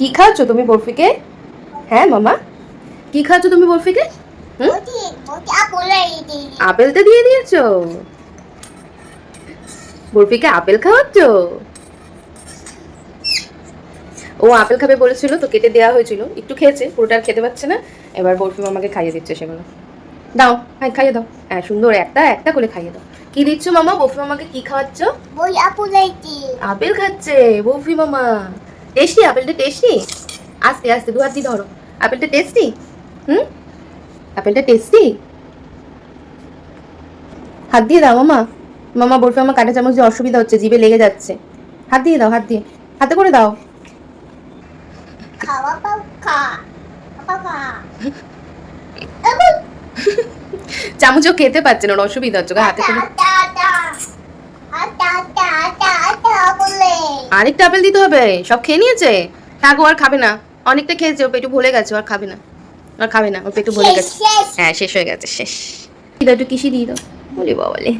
কি খাচ্ছ তুমি বরফিকে? হ্যাঁ মামা, কি খাচ্ছ তুমি বরফিকে? আপেলটা দিয়ে দিয়েছো? বরফিকে আপেল খাওয়াচ্ছ? ও আপেল খাবে বলেছিল তো কেটে দেওয়া হয়েছিল, একটু খেয়েছে, পুরোটা আর খেতে পারছে না। এবার বরফি মামাকে খাইয়ে দিচ্ছে সেগুলো। দাও, হ্যাঁ খাইয়ে দাও। হ্যাঁ সুন্দর একটা একটা করে খাইয়ে দাও। কি দিচ্ছ মামা? বরফি মামাকে কি খাওয়াচ্ছ? আপেল খাচ্ছে বরফি মামা। টেস্টি? আপেলটা টেস্টি? আস্তে আস্তে দু হাত দিয়ে ধরো। আপেলটা টেস্টি? হুম, আপেলটা টেস্টি? হাত দিয়ে দাও মামা। মামা বরফি মামা কাঁটা চামচ দিয়ে অসুবিধা হচ্ছে, জিভে লেগে যাচ্ছে। হাত দিয়ে দাও, হাত দিয়ে, হাতে করে দাও। চামচও খেতে পাচ্ছে না, ওর অসুবিধা হচ্ছে, হাতে করে। আরেকটা আপেল দিতে হবে? সব খেয়ে নিয়েছে? থাকো, আর খাবে না। অনেকটা খেয়েছে, ওর পেটু ভরে গেছে, আর খাবে না, আর খাবে না, ওর পেটু ভরে গেছে। হ্যাঁ শেষ হয়ে গেছে, শেষ। একটু কিসি দিয়ে দাও। বলি বাবালে।